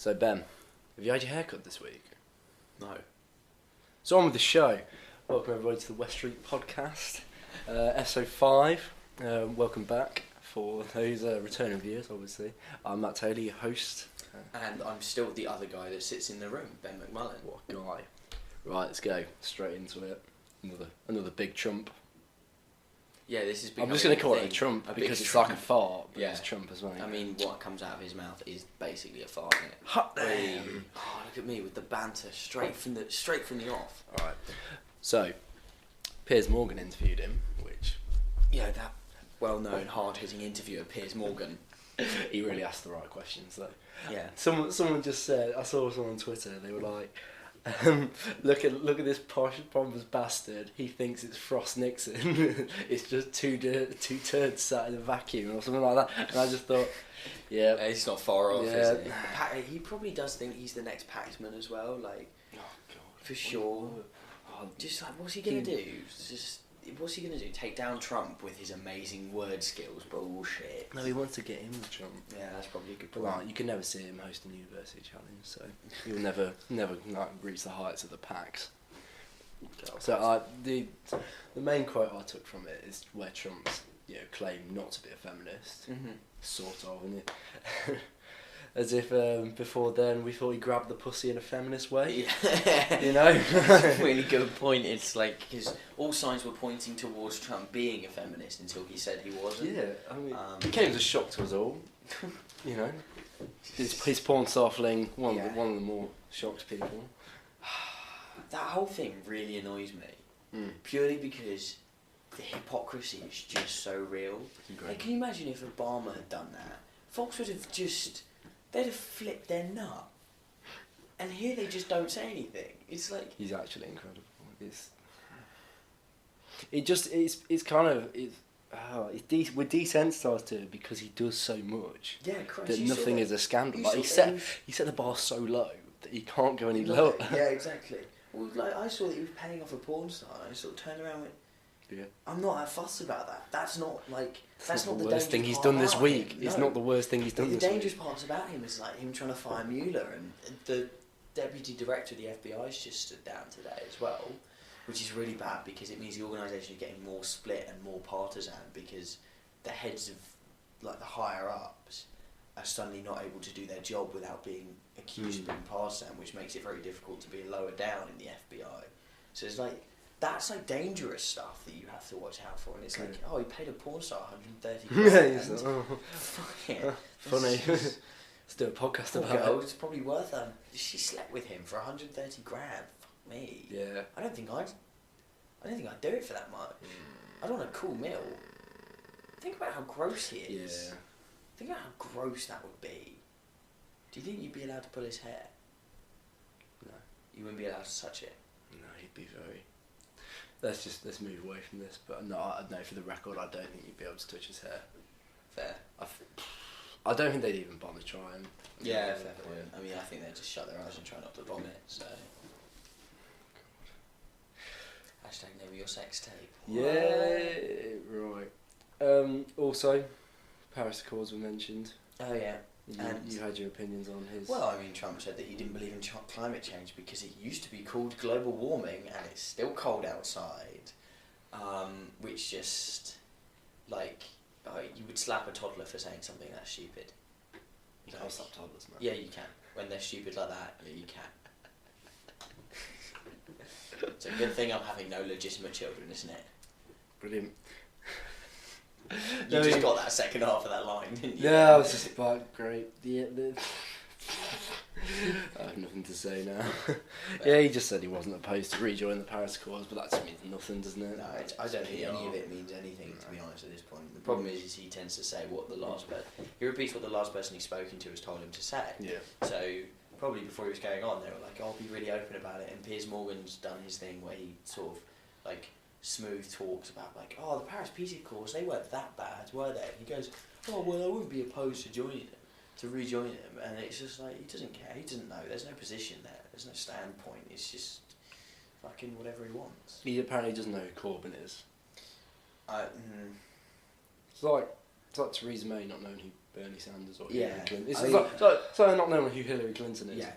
So Ben, have you had your haircut this week? No. So on with the show. Welcome everybody to the West Street Podcast, episode 5. Welcome back for those returning viewers, obviously. I'm Matt Taylor, your host. And I'm still the other guy that sits in the room, Ben McMullen. What a guy. Right, let's go straight into it. Another big Trump. Yeah, this is. I'm just going to call it a Trump because it's like a fart, but it's Trump as well. I mean, what comes out of his mouth is basically a fart, isn't it? Hot damn! Oh, look at me with the banter straight from the off. All right. So, Piers Morgan interviewed him, which that well-known, hard-hitting interviewer, Piers Morgan. He really asked the right questions, though. Yeah. Someone just said, I saw someone on Twitter. They were like, look at this posh, pompous bastard. He thinks it's Frost Nixon. It's just two turds sat in a vacuum or something like that. And I just thought, yeah, It's not far off, yeah. is it? He probably does think he's the next Paxman as well, like, oh God, for sure. Just like, what's he gonna do? What's he gonna do? Take down Trump with his amazing word skills? Bullshit. No, he wants to get in with Trump. Yeah, that's probably a good But point. like, you can never see him host a university challenge, so you'll never like, reach the heights of the PACs. So the main quote I took from it is where Trump's claimed not to be a feminist, sort of, and as if before then we thought he grabbed the pussy in a feminist way. Yeah. That's a really good point. It's like, because all signs were pointing towards Trump being a feminist until he said he wasn't. Yeah, I mean, it came as a shock to us all. His porn star fling, one of the more shocked people. That whole thing really annoys me, purely because the hypocrisy is just so real. Like, can you imagine if Obama had done that? Folks would have they'd have flipped their nut. And here they just don't say anything. It's like... He's actually incredible. We're desensitised to it because he does so much. Yeah, Christ, that nothing is a scandal. Like, he set the bar so low that he can't go any lower. Yeah, exactly. Well, like, I saw that he was paying off a porn star, and I sort of turned around and went, I'm not that fussed about that. That's not the worst thing he's done this week. It's not the worst thing he's done this week. The dangerous parts about him is like him trying to fire Mueller, and the deputy director of the FBI has just stood down today as well, which is really bad because it means the organisation is getting more split and more partisan because the heads of like the higher ups are suddenly not able to do their job without being accused of being partisan, which makes it very difficult to be lower down in the FBI. So it's like, that's like dangerous stuff that you have to watch out for, and it's like, he paid a porn star $130,000. Funny. Let's do a podcast about it. It's probably worth she slept with him for $130,000. Fuck me. Yeah. I don't think I'd do it for that much. I'd want a cool meal. Think about how gross he is. Yeah. Think about how gross that would be. Do you think you'd be allowed to pull his hair? No. You wouldn't be allowed to touch it? No, he'd be very... Let's move away from this, but no, for the record, I don't think you'd be able to touch his hair. Fair. I don't think they'd even bother trying. Yeah, fair point. I mean, I think they'd just shut their eyes and try not to vomit, so... Hashtag name your sex tape. Yeah, right. Also, Paris Accords were mentioned. Oh yeah. You had your opinions on his... Well, I mean, Trump said that he didn't believe in climate change because it used to be called global warming and it's still cold outside. Which just, like, you would slap a toddler for saying something that stupid. You can't slap toddlers, man. Yeah, you can. When they're stupid like that, you can. It's a good thing I'm having no legitimate children, isn't it? Brilliant. You just got that second half of that line, didn't you? Yeah, I was just about great. I have nothing to say now. Yeah, he just said he wasn't opposed to rejoin the Paris Accords, but that just means nothing, doesn't it? No, I don't think any of it means anything, to be honest, at this point. The problem is he tends to say what the last person... He repeats what the last person he's spoken to has told him to say. Yeah. So, probably before he was going on, they were like, I'll be really open about it, and Piers Morgan's done his thing where he sort of, like, smooth talks about, like, the Paris Peace Accords, they weren't that bad, were they? And he goes, I wouldn't be opposed to joining them. To rejoin him, and it's just like, he doesn't care, he doesn't know, there's no position there, there's no standpoint, it's just fucking whatever he wants. He apparently doesn't know who Corbyn is. I It's like Theresa May not knowing who Bernie Sanders or Yeah. Hillary Clinton. It's I mean- so not knowing who Hillary Clinton is. Yeah.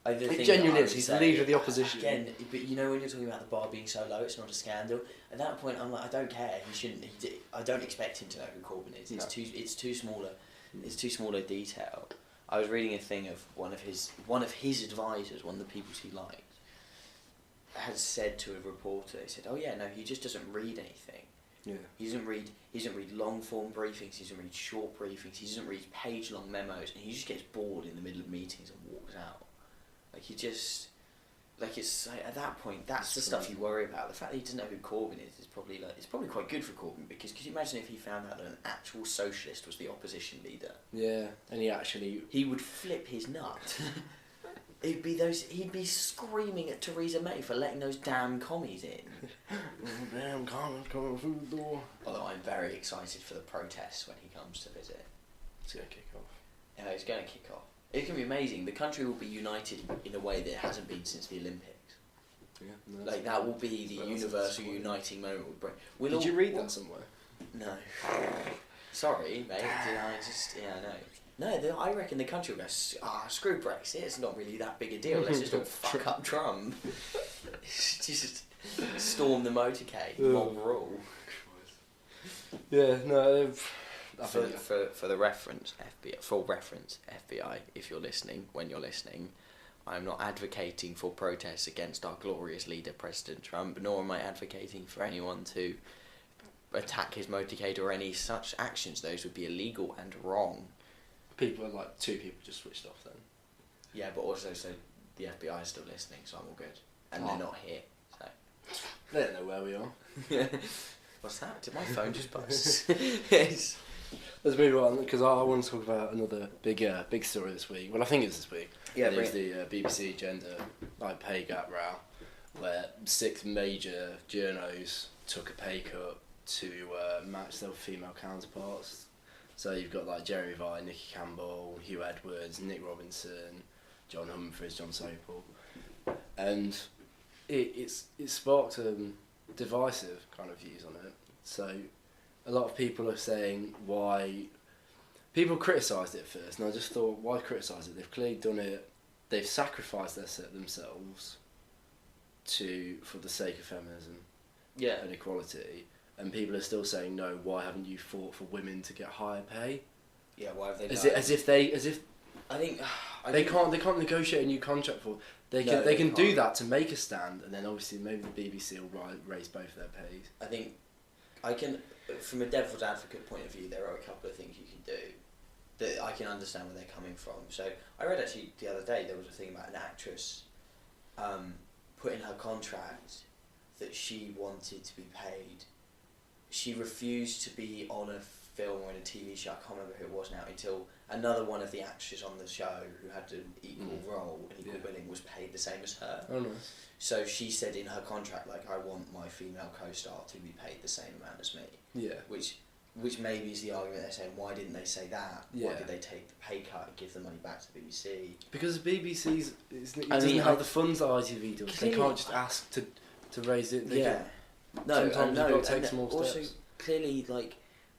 It genuinely is. He's the leader of the opposition. Again, but you know when you're talking about the bar being so low, it's not a scandal. At that point, I'm like, I don't care. He shouldn't. I don't expect him to know who Corbyn is. It's No. It's too smaller. It's too small a detail. I was reading a thing of one of his advisors, one of the people he liked, had said to a reporter. He said, "Oh yeah, no, he just doesn't read anything. Yeah. He doesn't read long form briefings. He doesn't read short briefings. He doesn't read page long memos, and he just gets bored in the middle of meetings and walks out. Like he just, like it's like, at that point, that's the stuff you worry about. The fact that he doesn't know who Corbyn is probably it's probably quite good for Corbyn, because could you imagine if he found out that an actual socialist was the opposition leader? Yeah, and he would flip his nut. He'd be screaming at Theresa May for letting those damn commies in. Damn commies coming through the door. Although I'm very excited for the protests when he comes to visit. It's gonna kick off. Yeah, it's going to kick off. It's going to be amazing. The country will be united in a way that it hasn't been since the Olympics. Yeah, no, Like that will be the universal uniting moment with Britain. Did you read that somewhere? No. Sorry, mate. Did I just? Yeah, no. I reckon the country will go, screw Brexit. It's not really that big a deal. Let's just all fuck up Trump. Just storm the motorcade. Mob rule. Yeah, no. For the reference, FBI, full reference, FBI, if you're listening, when you're listening, I'm not advocating for protests against our glorious leader, President Trump, nor am I advocating for anyone to attack his motorcade or any such actions. Those would be illegal and wrong. Two people just switched off then. Yeah, but also, so the FBI is still listening, so I'm all good. And they're not here, so. They don't know where we are. What's that? Did my phone just buzz? Yes. Let's move on, because I want to talk about another big story this week. Well, I think it's this week. Yeah, it was the BBC gender pay gap row, where 6 major journos took a pay cut to match their female counterparts. So you've got Jeremy Vine, Nicky Campbell, Hugh Edwards, Nick Robinson, John Humphries, John Sopel, and it sparked divisive kind of views on it. So a lot of people are saying why. People criticised it at first, and I just thought, why criticise it? They've clearly done it. They've sacrificed themselves for the sake of feminism, and equality. And people are still saying, no, why haven't you fought for women to get higher pay? Yeah, why have they? As if I think they can't negotiate a new contract for. They can do that to make a stand, and then obviously maybe the BBC will raise both of their pays. I think I can, from a devil's advocate point of view, there are a couple of things you can do that I can understand where they're coming from. So I read actually the other day there was a thing about an actress put in her contract that she wanted to be paid. She refused to be on a film or in a TV show, I can't remember who it was now, until another one of the actors on the show who had an equal role and equal billing was paid the same as her. Oh, nice. So she said in her contract, I want my female co-star to be paid the same amount as me. Yeah. Which maybe is the argument they're saying, why didn't they say that? Yeah. Why did they take the pay cut and give the money back to the BBC? Because the BBC doesn't have the funds that ITV does. They can't just ask to raise it. Sometimes you've got to take small steps. Also, clearly,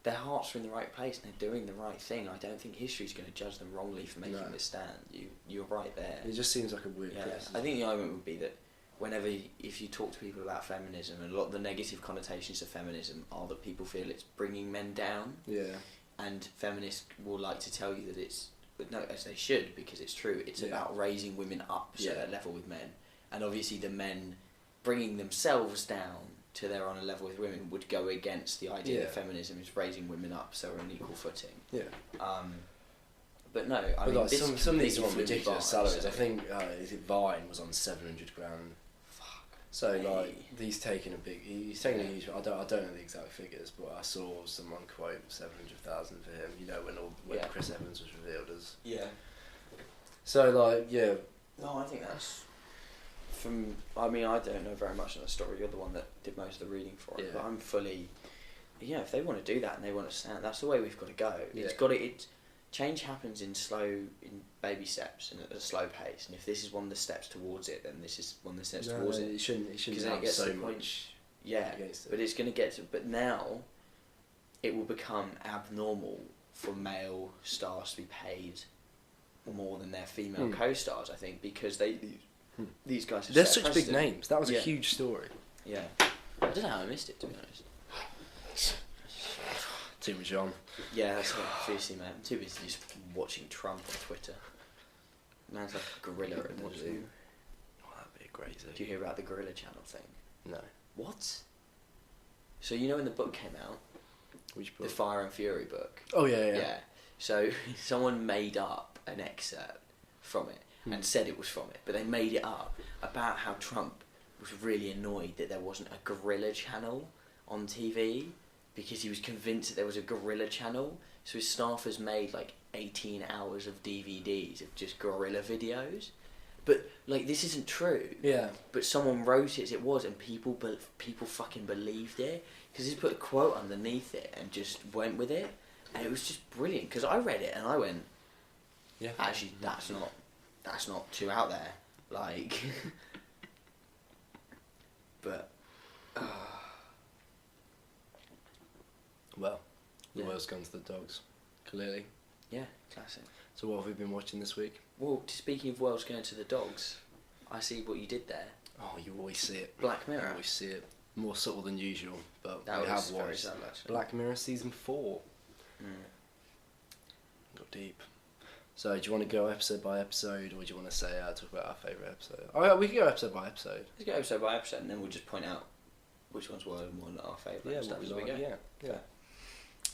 their hearts are in the right place and they're doing the right thing. I don't think history's going to judge them wrongly for making this stand. You're right there. It just seems like a weird process. I think the argument would be that if you talk to people about feminism, and a lot of the negative connotations of feminism are that people feel it's bringing men down. Yeah. And feminists will like to tell you that it's, no, as they should, because it's true, it's about raising women up so they're level with men. And obviously the men bringing themselves down to they're on a level with women would go against the idea that feminism is raising women up so we're on equal footing. Yeah. But no, I mean, some of these are on ridiculous salaries. So. I think Vine was on 700 grand. Fuck. So he's taking a huge. I don't know the exact figures, but I saw someone quote 700,000 for him. You know when Chris Evans was revealed as. Yeah. So No, I think that's. I don't know very much on the story. You're the one that did most of the reading for it, but I'm fully. Yeah, if they want to do that and they want to stand, that's the way we've got to go. It's change happens in baby steps and at a slow pace. And if this is one of the steps towards it, then this is one of the steps towards it. It shouldn't have so much. Yeah, but it's going to get to. But now, it will become abnormal for male stars to be paid more than their female co-stars. I think because these guys have They're set such big precedent. names. That was a huge story. Yeah, I don't know how I missed it, to be honest. Too much on. Yeah, that's it. Seriously, man. I'm too busy just watching Trump on Twitter. Man's like a gorilla at the zoo. Oh, that'd be a great zoo. Do you hear about the Gorilla Channel thing? No. What? So you know when the book came out, Which book? the Fire and Fury book. Oh yeah. Yeah. So someone made up an excerpt from it and said it was from it, but they made it up about how Trump was really annoyed that there wasn't a Gorilla Channel on TV because he was convinced that there was a Gorilla Channel. So his staffers made like 18 hours of DVDs of just gorilla videos. But like this isn't true. Yeah. But someone wrote it as it was, and people fucking believed it because he put a quote underneath it and just went with it, and it was just brilliant. Because I read it and I went, Yeah. actually, that's not too out there. Like, but Well, the Yeah. world's gone to the dogs. Clearly. yeah, classic. So what have we been watching this week? Well, speaking of worlds going to the dogs, I see what you did there. Oh, you always see it. Black You Mirror. always see it. More subtle than usual, but That we was have very watched subtle, actually. Black Mirror season 4. Got deep. So, do you want to go episode by episode, or do you want to say talk about our favourite episode? Oh, yeah, we can go episode by episode. Let's go episode by episode, and then we'll just point out which ones were and one our favourite Yeah, and stuff what as we we like, go. yeah.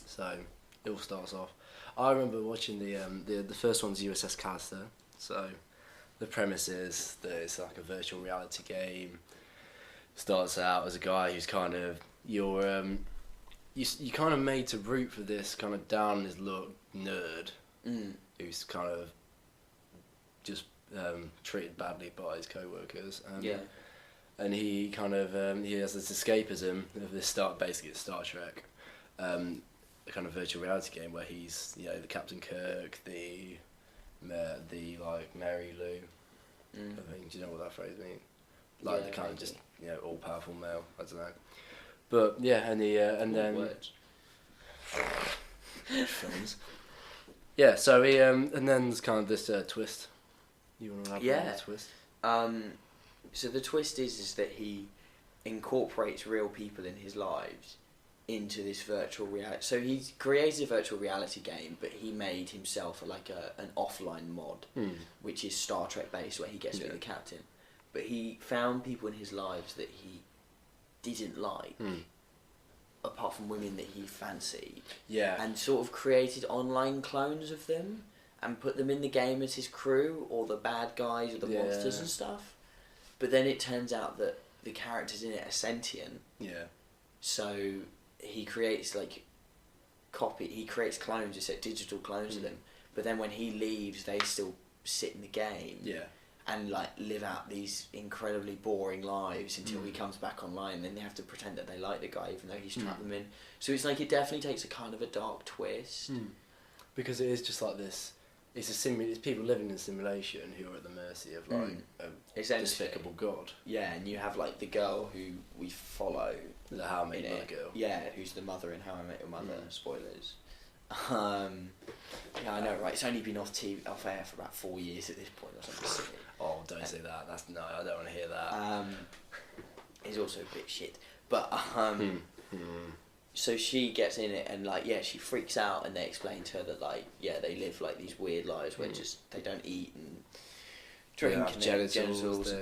So, it all starts off. I remember watching the first one's USS Callister. So, the premise is that it's like a virtual reality game. Starts out as a guy who's kind of you kind of made to root for this kind of down on his luck nerd who's kind of just treated badly by his co-workers. And he kind of he has this escapism of this basically it's Star Trek, a kind of virtual reality game where he's the Captain Kirk, the like Mary Lou. I think, do you know what that phrase means? Like the kind of just all powerful male. I don't know, but yeah, and and then words. films. Yeah, so he and then there's kind of this twist. You want to have a twist? So the twist is that he incorporates real people in his lives into this virtual reality. So he created a virtual reality game, but he made himself like an offline mod, which is Star Trek based, where he gets to be the captain. But he found people in his lives that he didn't like, apart from women that he fancied. Yeah. And sort of created online clones of them and put them in the game as his crew or the bad guys or the monsters and stuff. But then it turns out that the characters in it are sentient. Yeah. So he creates he creates clones, digital clones of them. But then when he leaves, they still sit in the game. Yeah. And like live out these incredibly boring lives until he comes back online. And then they have to pretend that they like the guy, even though he's trapped them in. So it's like it definitely takes a kind of a dark twist. Because it is just like this. It's it's people living in a simulation who are at the mercy of like a despicable god. Yeah, and you have like the girl who we follow. The How I Met Your Mother girl. Yeah, who's the mother in How I Met Your Mother. Spoilers. Yeah, I know, right? It's only been off air for about 4 years at this point or something silly. Oh, don't say that. I don't want to hear that. It's also a bit shit, but so she gets in it and she freaks out, and they explain to her that they live like these weird lives where just they don't eat and drink and genitals.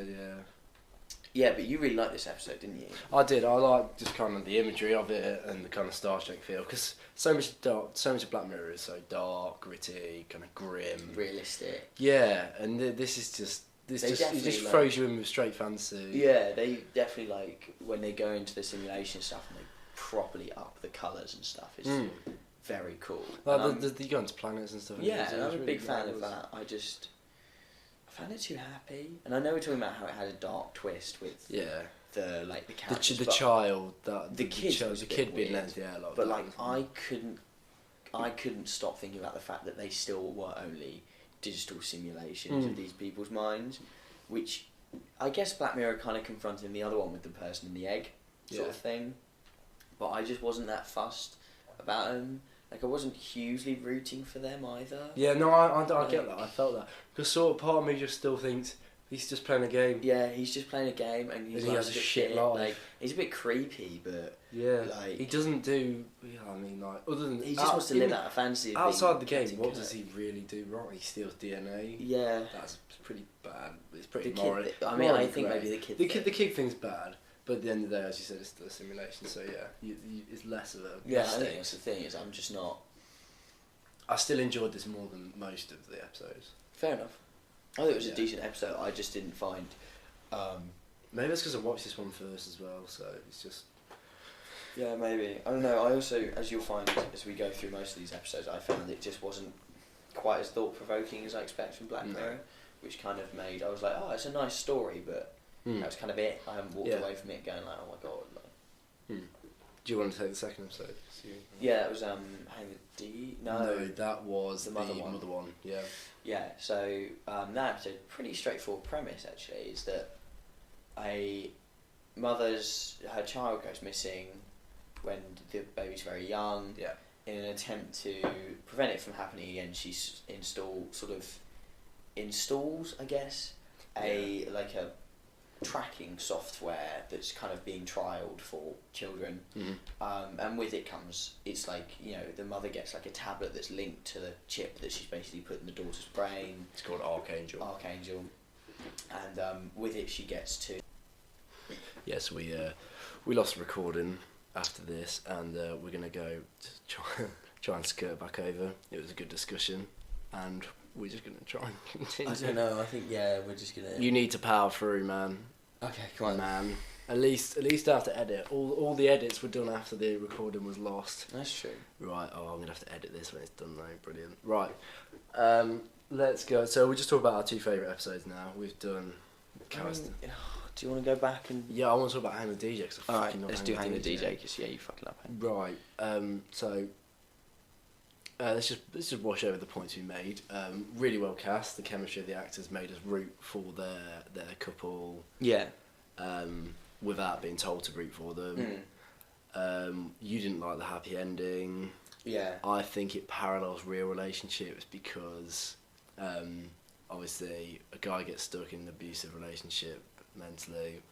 Yeah, but you really liked this episode, didn't you? I did. I liked just kind of the imagery of it and the kind of Star Trek feel, because so much of Black Mirror is so dark, gritty, kind of grim, realistic. Yeah, and this is just it just throws you in with straight fantasy. Yeah, they definitely when they go into the simulation stuff and they properly up the colours and stuff. It's very cool. You go into planets and stuff. Yeah, and I'm a big fan of that. I found it too happy, and I know we're talking about how it had a dark twist with the characters, the child that the kid being left but I couldn't stop thinking about the fact that they still were only digital simulations of these people's minds, which I guess Black Mirror kind of confronting the other one with the person in the egg sort of thing, but I just wasn't that fussed about them Like I wasn't hugely rooting for them either. Yeah, no, I get that. I felt that because sort of part of me just still thinks he's just playing a game. Yeah, he's just playing a game, and he has a shit life. Like he's a bit creepy, but yeah, like he doesn't do. Yeah, I mean, like other than he just wants to live out a fantasy. Outside the game, what does he really do wrong? He steals DNA. Yeah, that's pretty bad. It's pretty morally. I think maybe the kid. The kid thing's bad. But at the end of the day, as you said, it's still a simulation. So yeah, it's less of a yeah. I think that's the thing. Is I'm just not. I still enjoyed this more than most of the episodes. Fair enough. I thought it was a decent episode. I just didn't find. Maybe that's because I watched this one first as well. So it's just. Yeah, maybe. I don't know. I also, as you'll find as we go through most of these episodes, I found it just wasn't quite as thought provoking as I expected from Black Mirror, which kind of made. I was like, oh, it's a nice story, but. That was kind of it. I haven't walked away from it going like, oh my god. Like. Do you want to take the second episode? Yeah, it was Hang the D. No, that was the mother one. Yeah. Yeah. So that episode, pretty straightforward premise actually, is that her child goes missing when the baby's very young. Yeah. In an attempt to prevent it from happening again, she installs, I guess, a tracking software that's kind of being trialled for children, and with it comes, it's like, you know, the mother gets like a tablet that's linked to the chip that she's basically put in the daughter's brain. It's called Archangel, and with it she gets to. Yes, we lost the recording after this, and we're gonna go to try and skirt back over. It was a good discussion, and we're just going to try and continue. I don't know, I think, we're just going to... You need to power through, man. Okay, come on. Man. At least after edit. All the edits were done after the recording was lost. That's true. Right, I'm going to have to edit this when it's done, though. Brilliant. Right, let's go. So we'll just talk about our two favourite episodes now. We've done... do you want to go back and... Yeah, I want to talk about Hang the DJ. Alright, let's do Hang the DJ, because, you fucking love him. Right, so... let's just wash over the points we made. Really well cast. The chemistry of the actors made us root for their couple. Yeah. Without being told to root for them. You didn't like the happy ending. Yeah. I think it parallels real relationships because obviously a guy gets stuck in an abusive relationship mentally,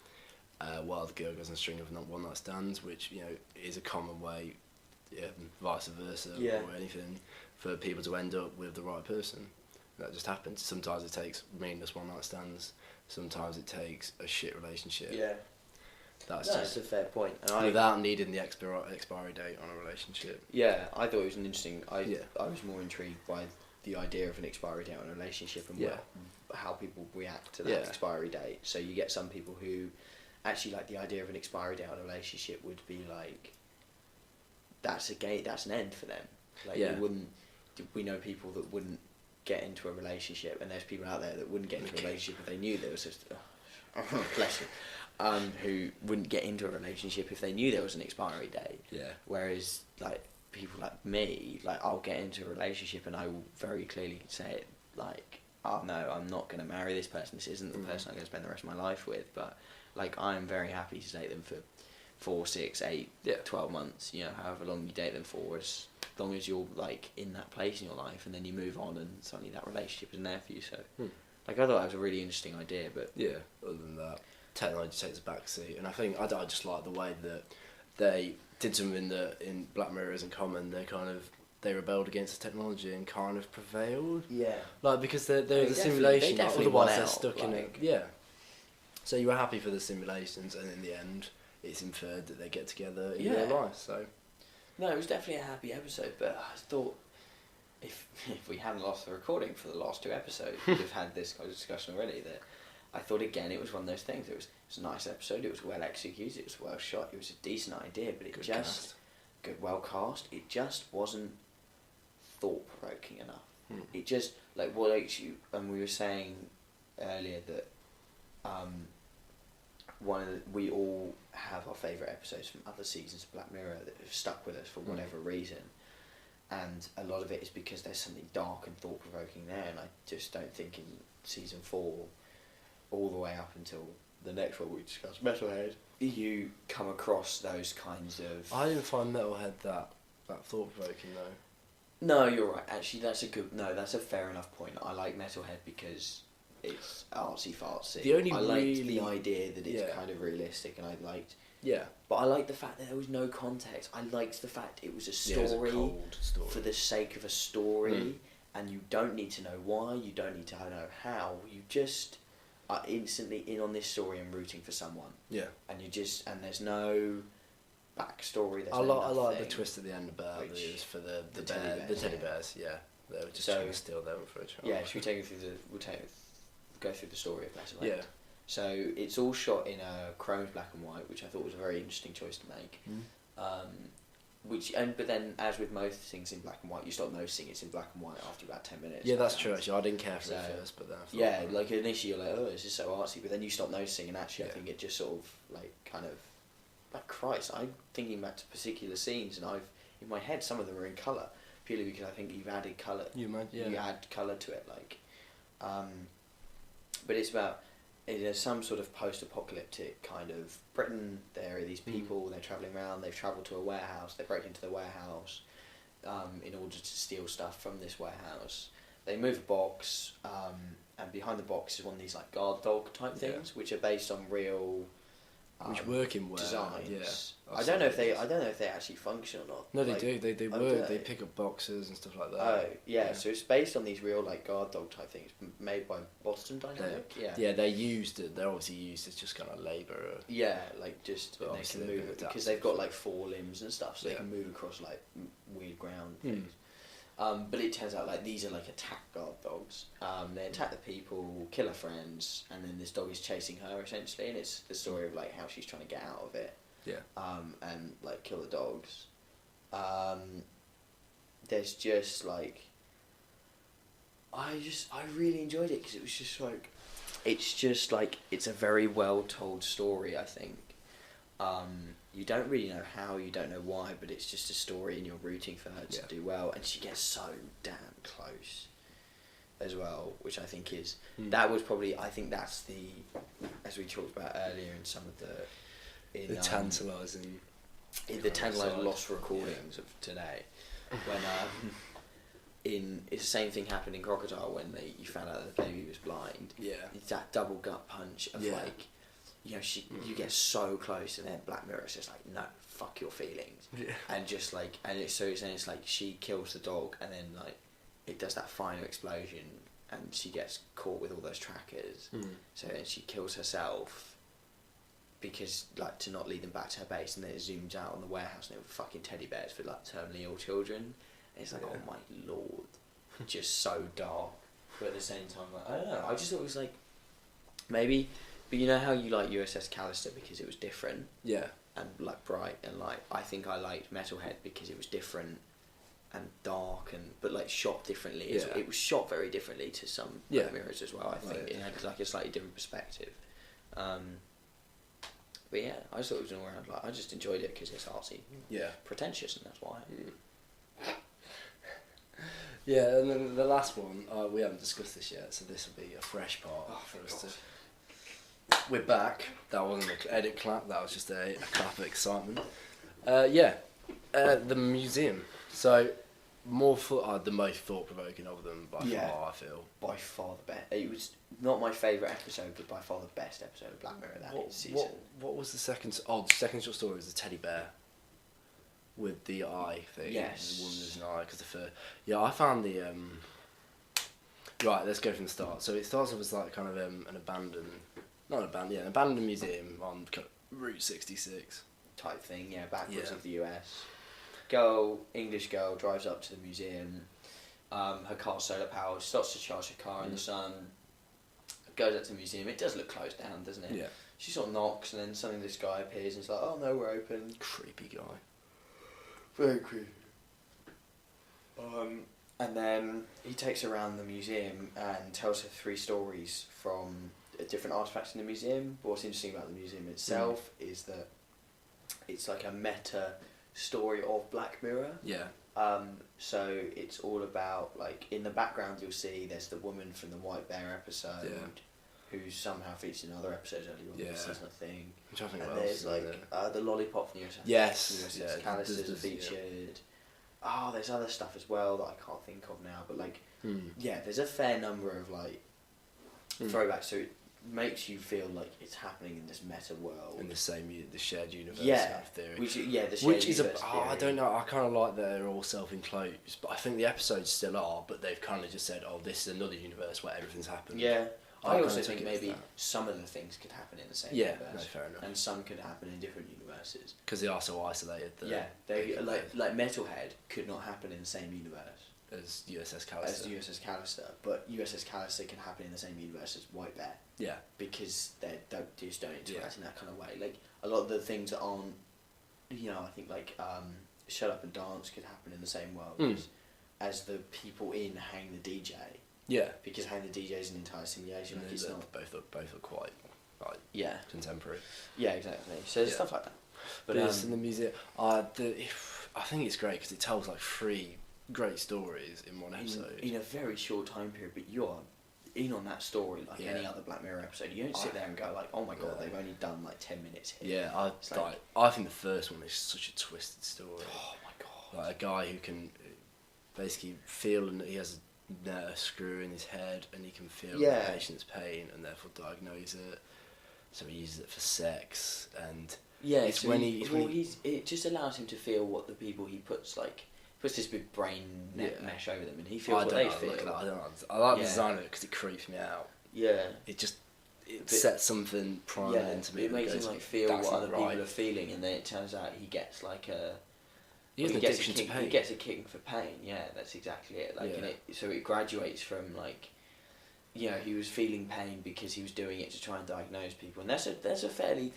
while the girl goes on a string of one night stands, which, you know, is a common way. Vice versa, or anything, for people to end up with the right person. That just happens. Sometimes it takes meaningless one night stands. Sometimes it takes a shit relationship. Yeah, that's a fair point. And without needing the expiry date on a relationship. Yeah, I thought it was an interesting. I was more intrigued by the idea of an expiry date on a relationship and how people react to that expiry date. So you get some people who actually like the idea of an expiry date on a relationship would be like. That's an end for them. Like we know people that wouldn't get into a relationship, and there's people out there that wouldn't get into a relationship if they knew there was just bless you, who wouldn't get into a relationship if they knew there was an expiry date. Yeah. Whereas like people like me, like I'll get into a relationship and I will very clearly say it like, oh no, I'm not going to marry this person. This isn't the person I'm going to spend the rest of my life with. But like I'm very happy to date them for 4, 6, 8, 12 months, you know, however long you date them for, as long as you're like in that place in your life, and then you move on and suddenly that relationship isn't there for you. So like I thought that was a really interesting idea, but other than that, technology takes a back seat, and I think I just like the way that they did something that in Black Mirror isn't common. They rebelled against the technology and kind of prevailed. Yeah. Like because they're the simulation, they like, otherwise they're stuck in it. Yeah. So you were happy for the simulations, and in the end it's inferred that they get together in real life. So no, it was definitely a happy episode, but I thought if we hadn't lost the recording for the last 2 episodes, we'd have had this kind of discussion already. That I thought again it was one of those things. It was a nice episode. It was well executed. It was well shot. It was a decent idea, but well cast. It just wasn't thought provoking enough. It just like what makes you. And we were saying earlier that we all have our favourite episodes from other seasons of Black Mirror that have stuck with us for whatever reason, and a lot of it is because there's something dark and thought provoking there, and I just don't think in season 4 all the way up until the next one we discussed, Metalhead, you come across those kinds of... I didn't find Metalhead that thought provoking though. No, you're right. Actually, that's a fair enough point. I like Metalhead because it's artsy fartsy. I liked the idea that it's kind of realistic, and I liked. Yeah. But I liked the fact that there was no context. I liked the fact it was a story, it was a cold story for the sake of a story, and you don't need to know why. You don't need to know how. You just are instantly in on this story and rooting for someone. Yeah. And there's no backstory. I like the twist at the end about it was for the teddy bears. Yeah, they were just trying to steal them for a child. Yeah, should we take it through go through the story of Metalhead? Yeah. So it's all shot in a chromed black and white, which I thought was a very interesting choice to make. But then, as with most things in black and white, you stop noticing it's in black and white after about 10 minutes. Yeah, that's true. Actually, I didn't care for it first, but then I thought, like initially you're like, oh, this is so artsy, but then you stop noticing, and actually I think it just sort of like kind of like Christ. I'm thinking back to particular scenes, and in my head some of them are in colour purely because I think you've added colour. You add colour to it, like, but it's about. It is some sort of post-apocalyptic kind of Britain. There are these people, they're travelling around, they've travelled to a warehouse, they break into the warehouse in order to steal stuff from this warehouse. They move a box, and behind the box is one of these like guard dog type things, which are based on real which work in designs. Yeah. I don't know if they actually function or not. No, they do. They work. They pick up boxes and stuff like that. Oh, yeah. So it's based on these real like guard dog type things made by Boston Dynamic. Yeah, they're used. They're obviously used as just kind of labour. Yeah, like just and they can move because they've got like 4 limbs and stuff, so they can move across like weird ground things. But it turns out like these are like attack guard dogs. They attack the people, kill her friends, and then this dog is chasing her essentially, and it's the story of like how she's trying to get out of it. Yeah. And like kill the dogs. There's just like I really enjoyed it because it was just like it's a very well told story. I think. You don't really know how, you don't know why, but it's just a story and you're rooting for her to do well, and she gets so damn close as well, which I think is that was probably, I think that's the, as we talked about earlier in some of the tantalising lost recordings of today when it's the same thing happened in Crocodile when you found out that the baby was blind. It's that double gut punch of like, you know, you get so close, and then Black Mirror is just like, no, fuck your feelings, and just like, and it's like she kills the dog, and then like it does that final explosion, and she gets caught with all those trackers. So then she kills herself because like to not lead them back to her base, and then it zooms out on the warehouse, and it was fucking teddy bears for like terminally ill children. And it's like, oh my lord, just so dark, but at the same time, like, I don't know. I just thought it was like maybe. But you know how you like USS Callister because it was different? Yeah. And like bright and like, I think I liked Metalhead because it was different and dark but like shot differently. It was shot very differently to some Black Mirrors as well, I think. It had like a slightly different perspective. But yeah, I just thought it was an all-round, like, I just enjoyed it because it's artsy. Yeah. Pretentious, and that's why. Yeah, and then the last one, we haven't discussed this yet, so this will be a fresh part for us to... We're back. That wasn't an edit clap, that was just a clap of excitement. The museum. So, the most thought-provoking of them by far, I feel. By far the best. It was not my favourite episode, but by far the best episode of Black Mirror season. What was the second... Oh, the second short story was the teddy bear with the eye thing. Yes. The woman with an eye, because the fur... Yeah, I found the... Right, let's go from the start. So it starts off as like kind of an abandoned... Not an abandoned museum on Route 66. Type thing, backwards of the US. English girl, drives up to the museum. Her car's solar powered, starts to charge her car in the sun. Goes up to the museum. It does look closed down, doesn't it? Yeah. She sort of knocks, and then suddenly this guy appears, and it's like, oh no, we're open. Creepy guy. Very creepy. And then he takes her around the museum and tells her 3 stories from different artifacts in the museum. But what's interesting about the museum itself is that it's like a meta story of Black Mirror. Yeah. So it's all about, like, in the background you'll see there's the woman from the White Bear episode who somehow features in other episodes earlier on in the season, I think. Which I think and there's like the lollipop from USS. Yes. USS Callister's featured. there's other stuff as well that I can't think of now, but like, yeah, there's a fair number of like throwbacks, so it makes you feel like it's happening in this meta world, in the the shared universe theory. the shared Which is universe theory. I don't know. I kind of like that they're all self-enclosed, but I think the episodes still are. But they've kind of just said, "Oh, this is another universe where everything's happened." Yeah, I kinda also took think it as maybe that. some of the things could happen in the same Yeah, universe, no, fair enough. and some could happen in different universes. Because they are so isolated. They like Metalhead could not happen in the same universe as USS as Callister. USS Callister, but USS Callister can happen in the same universe as White Bear. Yeah. Because they just don't interact in that kind of way. Like a lot of the things that aren't, I think like Shut Up and Dance could happen in the same world as the people in Hang the DJ. Yeah. Because Hang the DJ is an entire simulation. Like it's not. Both are quite like contemporary. Yeah, exactly. So there's stuff like that. But it's in the museum. I think it's great because it tells like 3 great stories in one episode. In a very short time period, but you're in on that story like any other Black Mirror episode. You don't sit there and go like, oh my god, they've only done like 10 minutes here. Yeah, I think the first one is such a twisted story. Oh my god. Like a guy who can basically feel, and he has a screw in his head and he can feel the patient's pain and therefore diagnose it. So he uses it for sex, and it's so it just allows him to feel what the people he puts this big brain mesh over them, and he feels what they feel. I like the design of it because it creeps me out. Yeah. It sets something primal into me. It makes him like feel what other people are feeling, and then it turns out he gets like a. He gets a kick. He gets a kick for pain. Yeah, that's exactly it. So it graduates from like, he was feeling pain because he was doing it to try and diagnose people, and that's a fairly.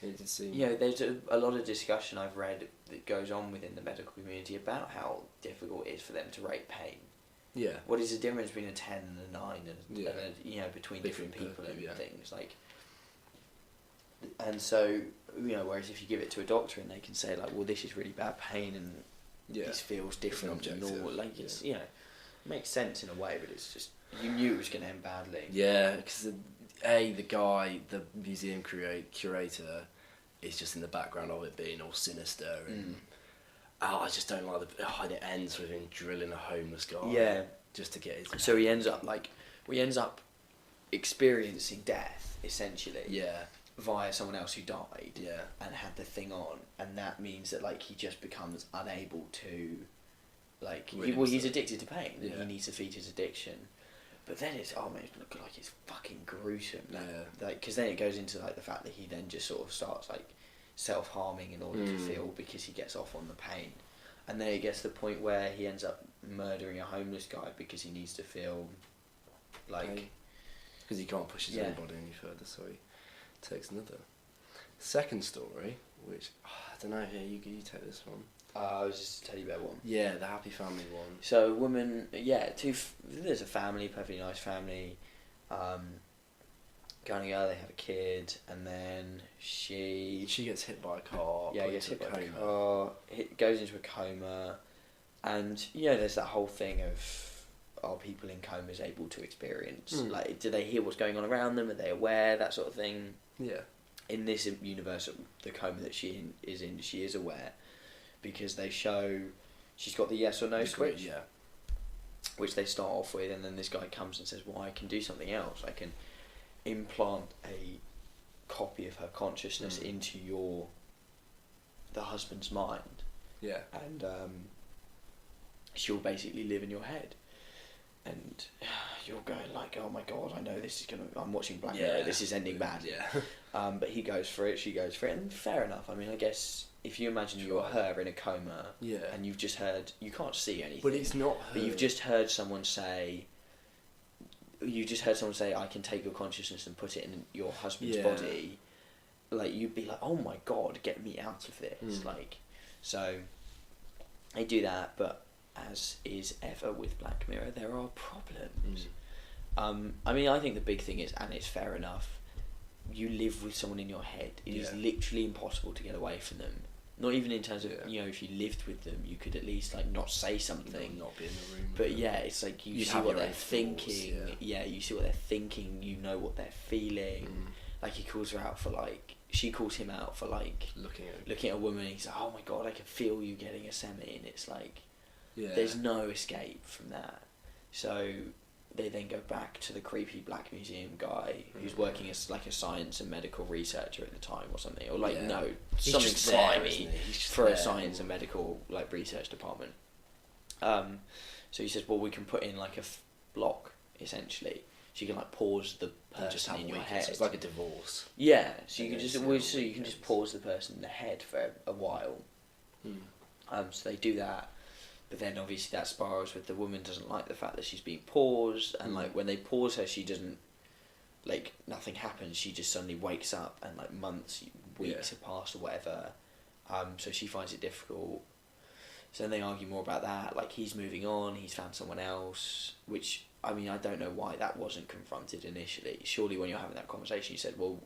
It did seem. There's a lot of discussion I've read that goes on within the medical community about how difficult it is for them to rate pain. Yeah. What is the difference between a 10 and a 9 and between different people and things like. And so whereas if you give it to a doctor and they can say like, well, this is really bad pain and this feels different and normal, like it's it makes sense in a way, but it's just you knew it was going to end badly. Yeah, because the guy, the museum curator, is just in the background of it being all sinister and I just don't like and it ends with him drilling a homeless guy. Yeah. Just to get his. So he ends up experiencing death essentially. Yeah. Via someone else who died. Yeah. And had the thing on, and that means that like he just becomes unable to, like he's addicted to pain. Yeah. He needs to feed his addiction. But then it's it's fucking gruesome. Because then it goes into like the fact that he then just sort of starts like self-harming in order to feel, because he gets off on the pain, and then it gets to the point where he ends up murdering a homeless guy because he needs to feel like because he can't push his own body any further, so he takes another second story, which I don't know. Here you take this one. I was just a teddy bear one. Yeah, the happy family one. So a woman, there's a family, perfectly nice family. Guy and girl, they have a kid, and then she gets hit by a car. Yeah, gets hit by a car. Goes into a coma, and there's that whole thing of, are people in comas able to experience? Like, do they hear what's going on around them? Are they aware? That sort of thing. Yeah. In this universe, the coma that she is aware. Because they show she's got the yes or no switch, which they start off with, and then this guy comes and says, well, I can do something else. I can implant a copy of her consciousness into the husband's mind. Yeah. And she'll basically live in your head. And you're going like, oh my god, I know this is I'm watching Black Mirror, this is ending badly. Yeah. But he goes for it, she goes for it, and fair enough. I mean, I guess if you imagine you're her in a coma, and you've just heard, you can't see anything. But it's not her. But you've just heard someone say, I can take your consciousness and put it in your husband's body. Like, you'd be like, oh my god, get me out of this. Like, so they do that, but as is ever with Black Mirror, there are problems. I mean, I think the big thing is, and it's fair enough, you live with someone in your head. It is literally impossible to get away from them. Not even in terms of, if you lived with them, you could at least like not say something. Not be in the room. But it's like you see what they're thinking. Yeah, you see what they're thinking, you know what they're feeling. like he calls her out for like, she calls him out for like looking at a woman. He's like, oh my god, I can feel you getting a semi, and it's like, there's no escape from that. So they then go back to the creepy black museum guy who's working as like a science and medical researcher at the time or something, or like something slimy for a science and medical like research department. So he says, well, we can put in like a block essentially, so you can like pause the person in your head. So it's like a divorce. Yeah, so you can just pause the person in the head for a while. So they do that. But then obviously that spirals with the woman doesn't like the fact that she's being paused, and like when they pause her, she doesn't, like nothing happens. She just suddenly wakes up, and like months, weeks have passed or whatever. So she finds it difficult. So then they argue more about that. Like he's moving on, he's found someone else. Which I mean, I don't know why that wasn't confronted initially. Surely when you're having that conversation, you said, well,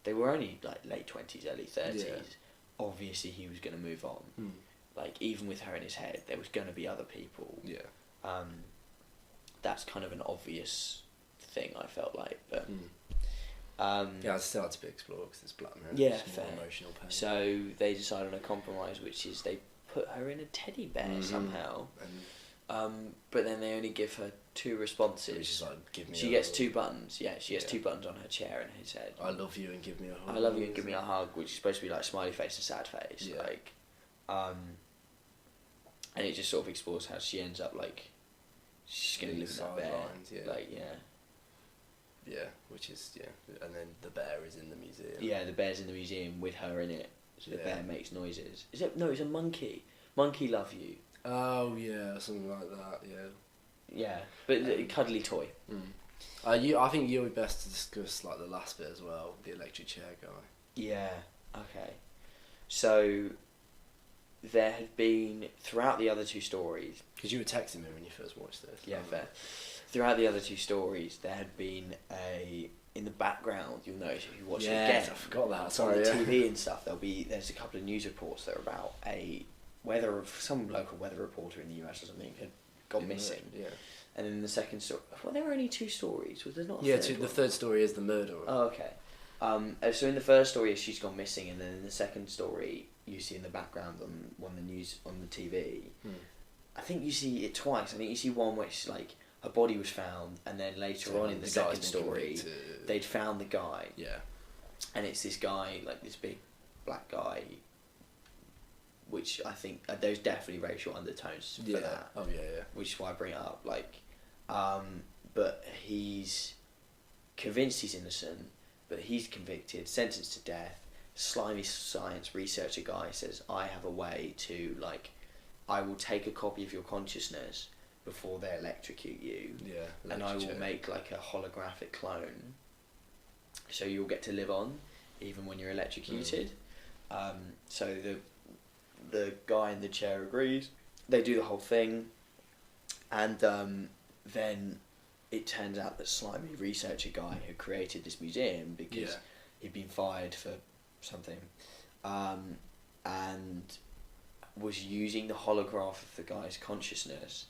they were only like late 20s, early 30s. Yeah. Obviously, he was going to move on. Like, even with her in his head, there was going to be other people. Yeah. That's kind of an obvious thing, I felt like. But yeah, it still had to be explored because it's black mirror. Yeah, it's fair. More emotional pain. So they decide on a compromise, which is they put her in a teddy bear somehow. But then they only give her 2 responses. Which is like, give me she gets 2 buttons. Yeah, she gets 2 buttons on her chair and his head. I love you and give me a hug. I love you and give me a hug, which is supposed to be like smiley face and sad face. Yeah. Like, and it just sort of explores how she ends up like she's going to live in that bear. Yeah. Like, yeah, which is, and then the bear is in the museum. Yeah, the bear's in the museum with her in it, so the bear makes noises. No, it's a monkey. Monkey love you. Oh, yeah, something like that, yeah. Yeah, but a cuddly toy. I think you're best to discuss like the last bit as well, the electric chair guy. Yeah, okay. So there had been, throughout the other 2 stories... Because you were texting me when you first watched this. Yeah, fair. Throughout the other 2 stories, there had been in the background, you'll notice if you watch it again... I forgot that, sorry. On the TV and stuff, there's a couple of news reports that are about some local weather reporter in the US or something had gone missing. Yeah. And then the second story... Well, there were only 2 stories, was there not a third one? The third story is the murder. Oh, okay. So in the first story, she's gone missing, and then in the second story, you see in the background on the news on the TV. I think you see it twice. I think you see one which like her body was found, and then later on in the second story, they'd found the guy. Yeah. And it's this guy, like this big black guy, which I think there's definitely racial undertones for that. Oh yeah. Which is why I bring it up. Like, but he's convinced he's innocent, but he's convicted, sentenced to death. Slimy science researcher guy says, I have a way to, like, I will take a copy of your consciousness before they electrocute you, and I will make, like, a holographic clone, so you'll get to live on, even when you're electrocuted. So the guy in the chair agrees, they do the whole thing, and then it turns out that slimy researcher guy who created this museum, because he'd been fired for something, and was using the holograph of the guy's consciousness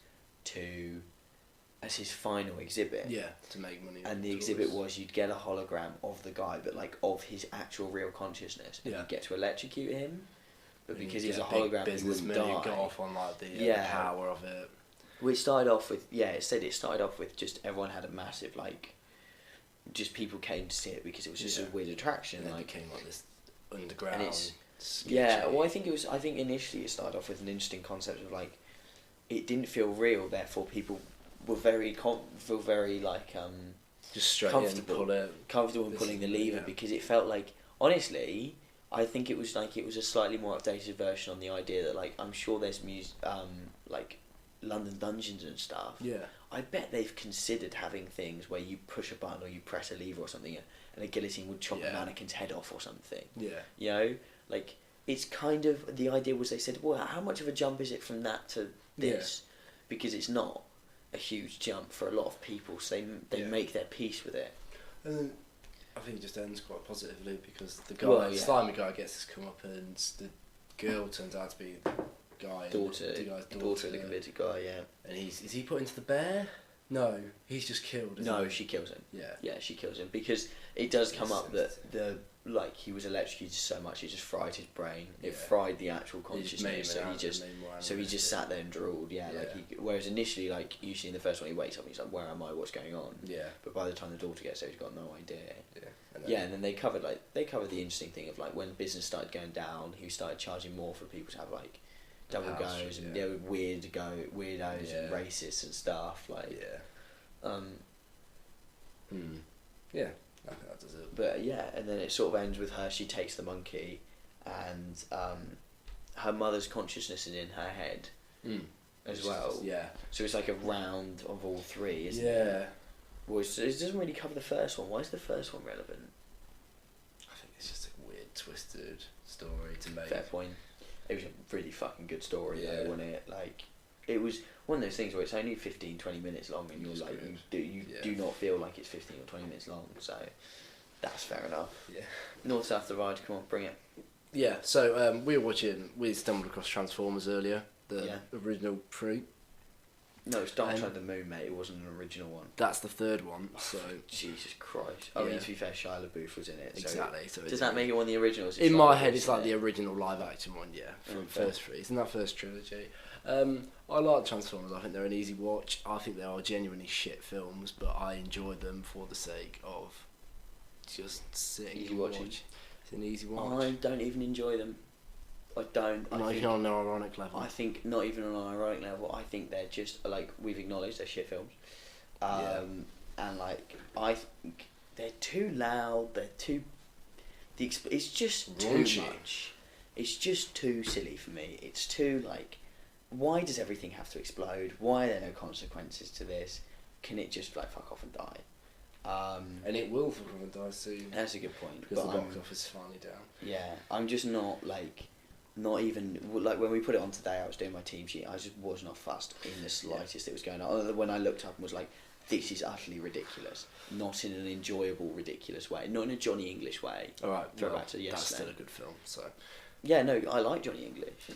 as his final exhibit. Yeah, to make money. And the exhibit was you'd get a hologram of the guy, but like of his actual real consciousness. And you'd get to electrocute him, but because he's a hologram, he wouldn't die. Got off on like the power of it. Which started off with it started off with just everyone had a massive like, just people came to see it because it was just a weird attraction. And like, it became like this underground. And it's well, I think initially it started off with an interesting concept of like, it didn't feel real, therefore people were very like just straight comfortable in pulling the lever, because it felt like, honestly, I think it was a slightly more updated version on the idea that like, I'm sure there's like London dungeons and stuff. Yeah. I bet they've considered having things where you push a button or you press a lever or something, and a guillotine would chop a mannequin's head off or something. Yeah. You know, like, it's kind of, the idea was they said, well, how much of a jump is it from that to this? Because it's not a huge jump for a lot of people, so they make their peace with it. And then I think it just ends quite positively, because the slimy guy gets his comeuppance, the girl turns out to be the guy's daughter, the convicted guy, and is he put into the bear? No, he's just killed. No, he? she kills him. Yeah. Yeah, she kills him because it does come up that he was electrocuted so much it just fried his brain. It fried the actual consciousness. So he just sat there and drooled. Yeah, Yeah. Whereas initially, like usually in the first one, he wakes up and he's like, "Where am I? What's going on?" Yeah. But by the time the daughter gets there, he's got no idea. Yeah. And then they covered the interesting thing of like when business started going down, he started charging more for people to have like double goes and weirdos and racists and stuff like. Yeah. Yeah. I think that does it. But yeah, and then it sort of ends with her. She takes the monkey, and her mother's consciousness is in her head as well. Yeah. So it's like a round of all three, isn't it? Yeah. Well, it doesn't really cover the first one. Why is the first one relevant? I think it's just a weird, twisted story to make. Fair point. It was a really fucking good story, though, wasn't it? Like, it was one of those things where it's only 15-20 minutes long, and you're like, you do not feel like it's 15 or 20 minutes long. So that's fair enough. Yeah. North South Divide, come on, bring it. Yeah. So we stumbled across Transformers earlier, the original pre. No, it's Dark Side of the Moon, mate. It wasn't an original one. That's the third one. So Jesus Christ. Oh, to be fair, Shia LaBeouf was in it. Exactly. So does that make it one of the originals? In my head, it's like the original live action one. Yeah, from first three. It's in that first trilogy. I like Transformers. I think they're an easy watch. I think they are genuinely shit films, but I enjoy them for the sake of just sitting and watching. It's an easy watch. I don't even enjoy them. I don't. Not even on an ironic level. I think not even on an ironic level. I think they're just like we've acknowledged they're shit films, and like I think they're too loud. They're too. It's just raunchy. Too much. It's just too silly for me. It's too like. Why does everything have to explode? Why are there no consequences to this? Can it just like fuck off and die? And it will fuck off and die soon. That's a good point. Because the box office is finally down. Yeah, I'm just not like. Not even like when we put it on today, I was doing my team sheet. I just was not fussed in the slightest. It was going on. Other than when I looked up and was like, "This is utterly ridiculous." Not in an enjoyable, ridiculous way. Not in a Johnny English way. All right, back to that's still a good film. So. Yeah, no, I like Johnny English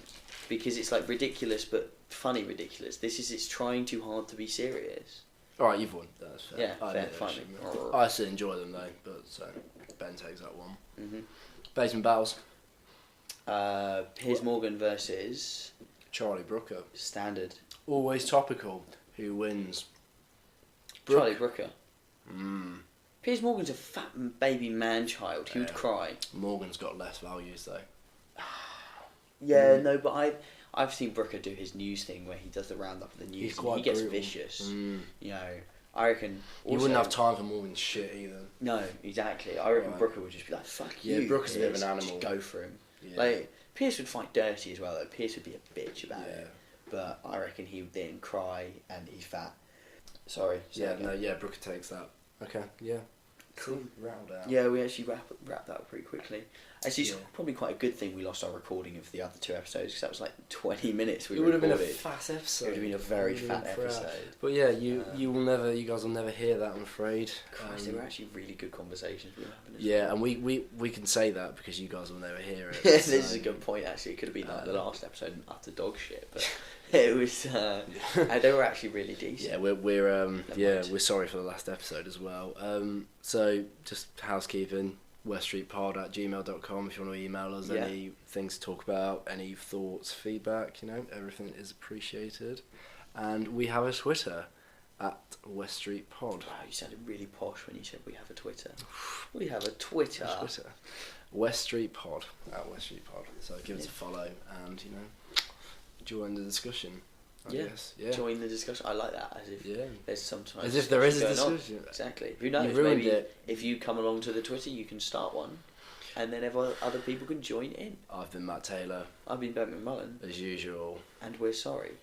because it's like ridiculous but funny ridiculous. It's trying too hard to be serious. All right, you've won. That's fair. Yeah, fair, fine. I still enjoy them though, but so Ben takes that one. Mm-hmm. Basement battles. Piers Morgan versus Charlie Brooker. Standard. Always topical. Who wins? Charlie Brooker. Mm. Piers Morgan's a fat baby man-child. He would cry. Morgan's got less values though. No, but I've seen Brooker do his news thing where he does the roundup of the news. He gets brutal. Vicious. You know, I reckon. You wouldn't have time for Morgan's shit either. No, exactly. I reckon Brooker would just be like, "Fuck you." Yeah, Brooker's a bit of an animal. Just go for him. Yeah. Like Pierce would fight dirty as well. Though Pierce would be a bitch about it. But I reckon he would then cry and he's fat. Sorry. Brooker takes that. Okay. Yeah. Cool. Rattled out. Yeah, we actually wrapped that up pretty quickly. Actually, it's probably quite a good thing we lost our recording of the other two episodes because that was like 20 minutes we recorded. It would have been a fat episode. It would have been a very fat episode. But yeah, you guys will never hear that, I'm afraid. Christ, they were actually really good conversations we were having. Yeah, and we can say that because you guys will never hear it. This is a good point. Actually, it could have been like the last episode and utter dog shit, but it was. They were actually really decent. Yeah, we're sorry for the last episode as well. So just housekeeping. weststreetpod@gmail.com if you want to email us any things to talk about, any thoughts, feedback, everything is appreciated. And we have a Twitter @weststreetpod. Wow, you sounded really posh when you said we have a Twitter. We have a Twitter. weststreetpod @weststreetpod. So give us a follow and join the discussion. I guess. Yeah. Join the discussion. I like that. As if there's sometimes as if there is a discussion. Exactly. Who knows? Maybe if you come along to the Twitter, you can start one, and then other people can join in. I've been Matt Taylor. I've been Ben McMullen. As usual. And we're sorry.